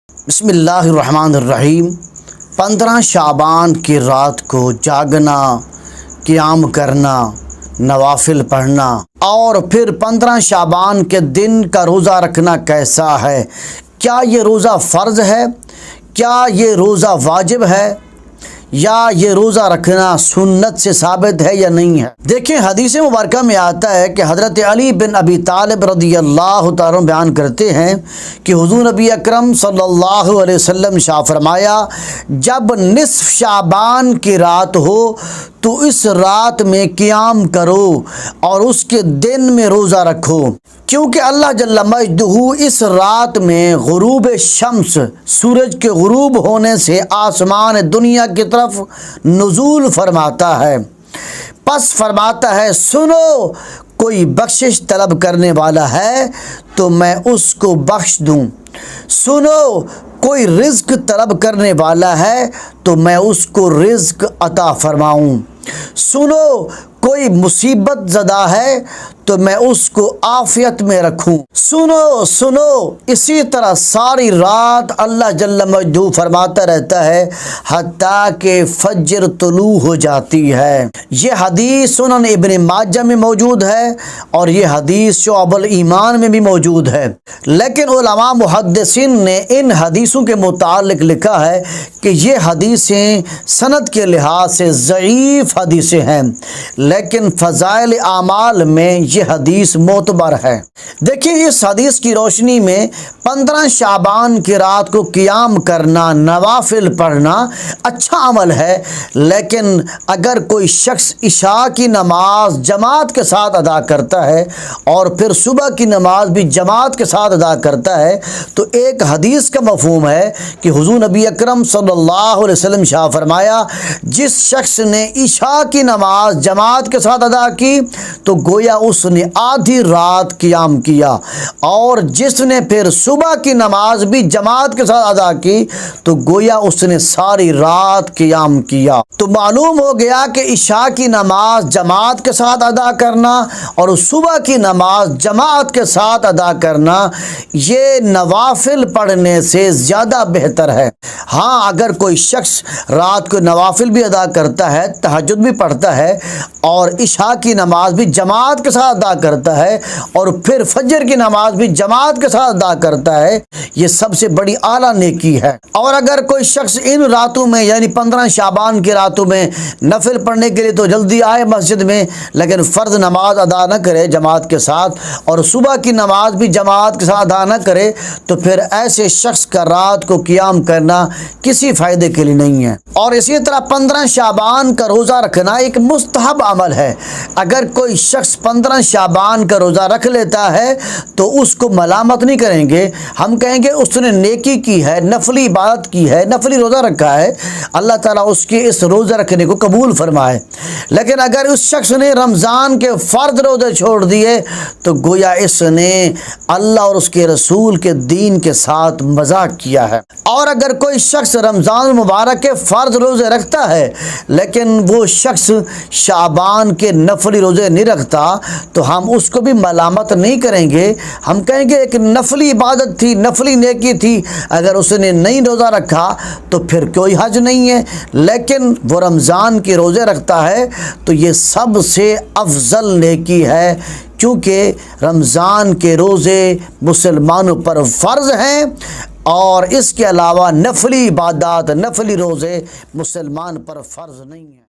بسم اللہ الرحمن الرحیم۔ 15 شعبان کی رات کو جاگنا، قیام کرنا، نوافل پڑھنا اور پھر 15 شعبان کے دن کا روزہ رکھنا کیسا ہے؟ کیا یہ روزہ فرض ہے؟ کیا یہ روزہ واجب ہے؟ یا یہ روزہ رکھنا سنت سے ثابت ہے یا نہیں ہے؟ دیکھیں، حدیث مبارکہ میں آتا ہے کہ حضرت علی بن ابی طالب رضی اللہ تعالیٰ بیان کرتے ہیں کہ حضور نبی اکرم صلی اللہ علیہ وسلم شاہ فرمایا، جب نصف شعبان کی رات ہو تو اس رات میں قیام کرو اور اس کے دن میں روزہ رکھو، کیونکہ اللہ جل مجدہ اس رات میں غروب شمس، سورج کے غروب ہونے سے آسمان دنیا کی طرف نزول فرماتا ہے۔ پس فرماتا ہے، سنو، کوئی بخشش طلب کرنے والا ہے تو میں اس کو بخش دوں، سنو، کوئی رزق طلب کرنے والا ہے تو میں اس کو رزق عطا فرماؤں، سنو، کوئی مصیبت زدہ ہے تو میں اس کو عافیت میں رکھوں، سنو سنو۔ اسی طرح ساری رات اللہ جل مجدہ فرماتا رہتا ہے حتیٰ کہ فجر طلوع ہو جاتی ہے۔ یہ حدیث سنن ابن ماجہ میں موجود ہے اور یہ حدیث شعب الایمان میں بھی موجود ہے، لیکن علماء محدثین نے ان حدیثوں کے متعلق لکھا ہے کہ یہ حدیثیں سند کے لحاظ سے ضعیف حدیثیں ہیں، لیکن فضائل اعمال میں یہ حدیث معتبر ہے۔ دیکھیں، اس حدیث کی روشنی میں 15 شعبان کی رات کو قیام کرنا، نوافل پڑھنا اچھا عمل ہے، لیکن اگر کوئی شخص عشاء کی نماز جماعت کے ساتھ ادا کرتا ہے اور پھر صبح کی نماز بھی جماعت کے ساتھ ادا کرتا ہے تو ایک حدیث کا مفہوم ہے کہ حضور نبی اکرم صلی اللہ علیہ وسلم شاہ فرمایا، جس شخص نے عشاء کی نماز جماعت کے ساتھ ادا کی تو گویا اس نے آدھی رات قیام کیا، اور جس نے پھر صبح کی نماز بھی جماعت کے ساتھ ادا کی تو گویا اس نے ساری رات قیام کیا۔ تو معلوم ہو گیا کہ عشاء کی نماز جماعت کے ساتھ ادا کرنا اور صبح کی نماز جماعت کے ساتھ ادا کرنا یہ نوافل پڑھنے سے زیادہ بہتر ہے۔ ہاں، اگر کوئی شخص رات کو نوافل بھی ادا کرتا ہے، تہجد بھی پڑھتا ہے اور عشاء کی نماز بھی جماعت کے ساتھ ادا کرتا ہے اور پھر فجر کی نماز بھی جماعت کے ساتھ ادا کرتا ہے، یہ سب سے بڑی اعلیٰ نیکی ہے۔ اور اگر کوئی شخص ان راتوں میں یعنی 15 شعبان کی راتوں میں نفل پڑھنے کے لیے تو جلدی آئے مسجد میں، لیکن فرض نماز ادا نہ کرے جماعت کے ساتھ اور صبح کی نماز بھی جماعت کے ساتھ ادا نہ کرے، تو پھر ایسے شخص کا رات کو قیام کرنا کسی فائدے کے لیے نہیں ہے۔ اور اسی طرح 15 شعبان کا روزہ رکھنا ایک مستحب عمل ہے۔ اگر کوئی شخص 15 شعبان کا روزہ رکھ لیتا ہے تو اس کو ملامت نہیں کریں گے، ہم کہیں گے اس نے نیکی کی ہے، نفلی عبادت کی ہے، نفلی روزہ رکھا ہے، اللہ تعالیٰ اس کے اس روزہ رکھنے کو قبول فرمائے۔ لیکن اگر اس شخص نے رمضان کے فرض روزے چھوڑ دیے تو گویا اس نے اللہ اور اس کے رسول کے دین کے ساتھ مذاق کیا ہے۔ اور اگر کوئی شخص رمضان المبارک کے فرض روزے رکھتا ہے لیکن وہ شخص شعبان کے نفلی روزے نہیں رکھتا تو ہم اس کو بھی ملامت نہیں کریں گے، ہم کہیں گے ایک نفلی عبادت تھی، نفلی نیکی تھی، اگر اس نے نہیں روزہ رکھا تو پھر کوئی حرج نہیں ہے، لیکن وہ رمضان کے روزے رکھتا ہے تو یہ سب سے افضل نیکی ہے، کیونکہ رمضان کے روزے مسلمانوں پر فرض ہیں اور اس کے علاوہ نفلی عبادات، نفلی روزے مسلمان پر فرض نہیں ہیں۔